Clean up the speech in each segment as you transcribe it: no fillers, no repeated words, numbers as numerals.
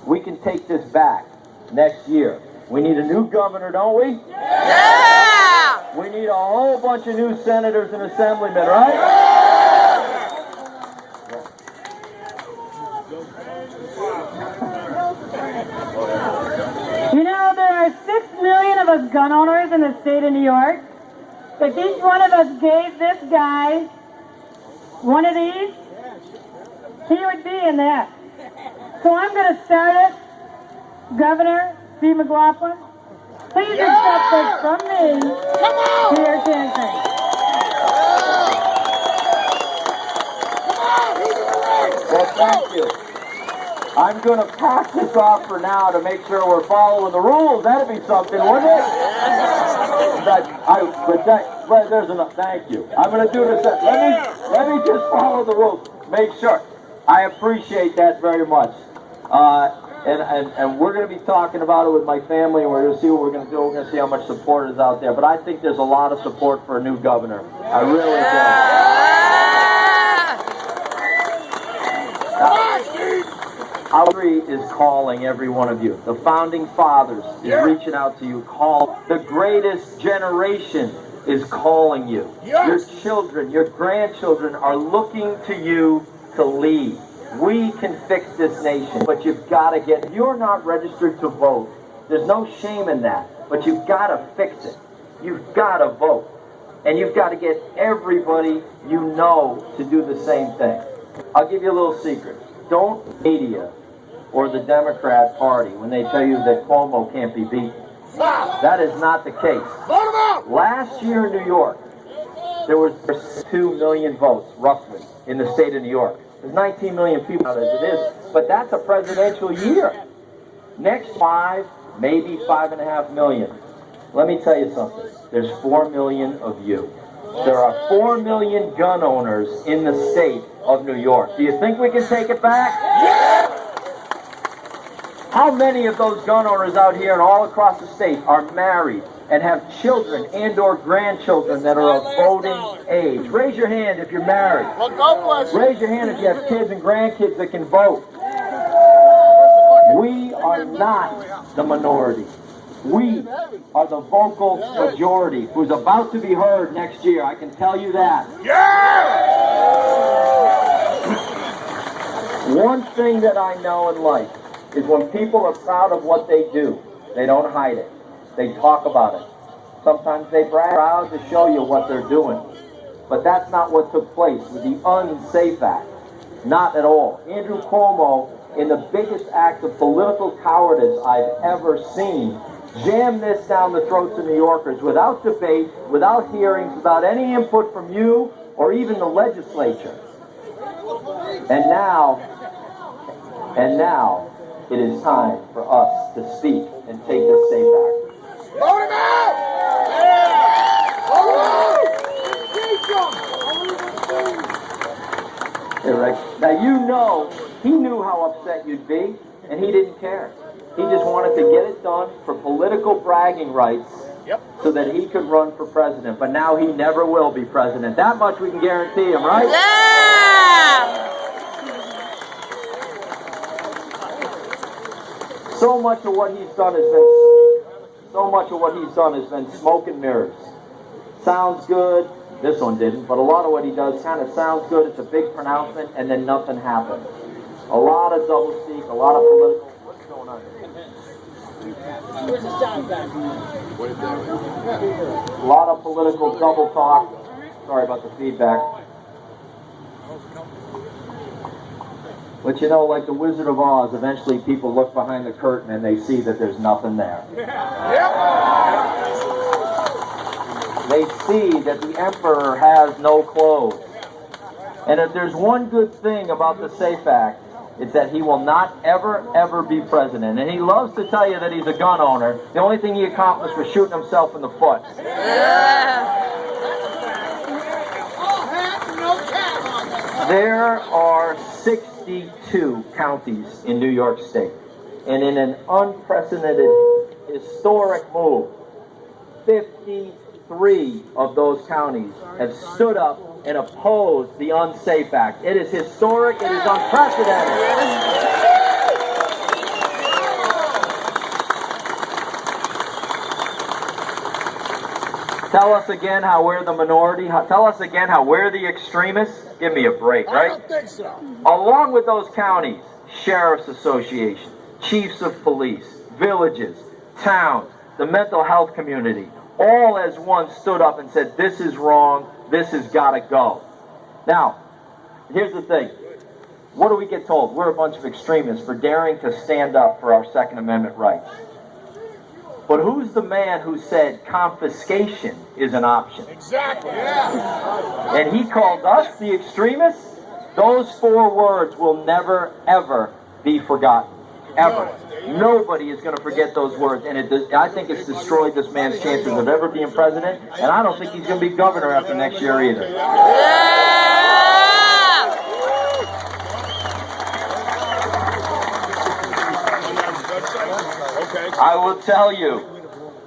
we can take this back next year. We need a new governor, don't we? Yeah! We need a whole bunch of new senators and assemblymen, right? You know, there are 6 million of us gun owners in the state of New York. If each one of us gave this guy one of these, he would be in that. So I'm going to start it. Governor C. McLaughlin, please accept this from me to your campaign. Well, thank you. I'm going to pass this off for now to make sure we're following the rules. That'd be something, wouldn't it? There's enough. Thank you. I'm going to do this. Let me just follow the rules. Make sure. I appreciate that very much. And we're going to be talking about it with my family, and we're going to see what we're going to do. We're going to see how much support is out there. But I think there's a lot of support for a new governor. I really do. Albany is calling every one of you. The founding fathers is reaching out to you. The greatest generation is calling you. Your children, your grandchildren are looking to you to lead. We can fix this nation, but you've got to get, if you're not registered to vote, there's no shame in that, but you've got to fix it. You've got to vote. And you've got to get everybody you know to do the same thing. I'll give you a little secret. Don't media or the Democrat Party when they tell you that Cuomo can't be beaten. That is not the case. Last year in New York, there was 2 million votes, roughly, in the state of New York. There's 19 million people out as it is, but that's a presidential year. Next 5, maybe 5.5 million. Let me tell you something. There's 4 million of you. There are 4 million gun owners in the state of New York. Do you think we can take it back? Yeah! How many of those gun owners out here and all across the state are married and have children and or grandchildren that are of voting age? Raise your hand if you're married. Raise your hand if you have kids and grandkids that can vote. We are not the minority. We are the vocal majority who's about to be heard next year. I can tell you that. One thing that I know in life is when people are proud of what they do, they don't hide it. They talk about it. Sometimes they brag, proud to show you what they're doing. But that's not what took place with the Unsafe Act. Not at all. Andrew Cuomo, in the biggest act of political cowardice I've ever seen, jammed this down the throats of New Yorkers without debate, without hearings, without any input from you or even the legislature. And now, it is time for us to speak and take this state back. Vote him out! Hey, Rick. Now you know, he knew how upset you'd be, and he didn't care. He just wanted to get it done for political bragging rights so that he could run for president. But now he never will be president. That much we can guarantee him, right? Yeah! So much of what he's done has been smoke and mirrors. Sounds good. This one didn't, but a lot of what he does kind of sounds good. It's a big pronouncement, and then nothing happens. A lot of doublespeak, a lot of political. What's going on here? A lot of political double talk. Sorry about the feedback. But you know, like the Wizard of Oz, eventually people look behind the curtain and they see that there's nothing there. They see that the emperor has no clothes. And if there's one good thing about the SAFE Act, it's that he will not ever be president. And he loves to tell you that he's a gun owner. The only thing he accomplished was shooting himself in the foot. There are 62 counties in New York State. And in an unprecedented, historic move, 53 of those counties have stood up and opposed the Unsafe Act. It is historic. It is unprecedented. Tell us again how we're the minority. Tell us again how we're the extremists. Give me a break, right? I don't think so. Along with those counties, sheriff's association, chiefs of police, villages, towns, the mental health community, all as one stood up and said, this is wrong, this has got to go. Now, here's the thing. What do we get told? We're a bunch of extremists for daring to stand up for our Second Amendment rights. But who's the man who said confiscation is an option? Exactly. Yeah. And he called us the extremists? Those 4 words will never, ever be forgotten. Ever. Nobody is going to forget those words. And I think it's destroyed this man's chances of ever being president. And I don't think he's going to be governor after next year either. I will tell you,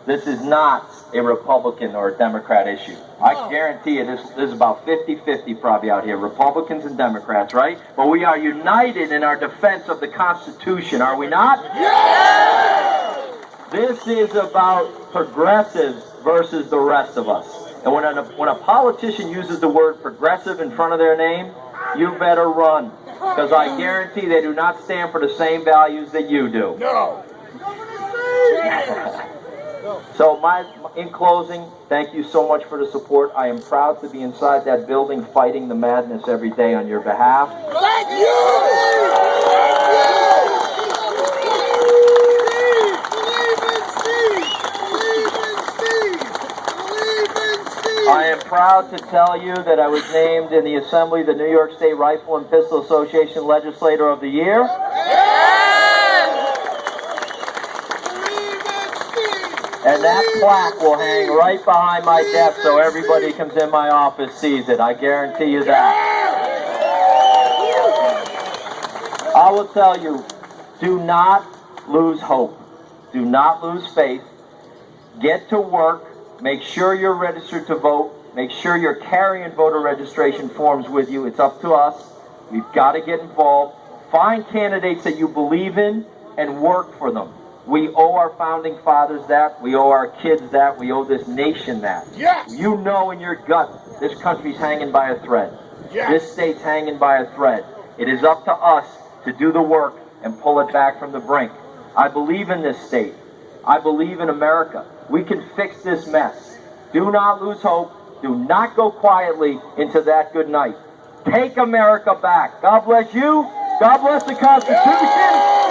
this is not a Republican or a Democrat issue. I guarantee you this is about 50-50 probably out here, Republicans and Democrats, right? But we are united in our defense of the Constitution, are we not? Yeah! This is about progressives versus the rest of us. And when a politician uses the word progressive in front of their name, you better run. Because I guarantee they do not stand for the same values that you do. No. So in closing, thank you so much for the support. I am proud to be inside that building fighting the madness every day on your behalf. Thank you! I am proud to tell you that I was named in the Assembly the New York State Rifle and Pistol Association Legislator of the Year. And that plaque will hang right behind my desk so everybody who comes in my office sees it. I guarantee you that. I will tell you, do not lose hope. Do not lose faith. Get to work. Make sure you're registered to vote. Make sure you're carrying voter registration forms with you. It's up to us. We've got to get involved. Find candidates that you believe in and work for them. We owe our founding fathers that. We owe our kids that. We owe this nation that. Yes. You know in your gut this country's hanging by a thread. Yes. This state's hanging by a thread. It is up to us to do the work and pull it back from the brink. I believe in this state. I believe in America. We can fix this mess. Do not lose hope. Do not go quietly into that good night. Take America back. God bless you. God bless the Constitution.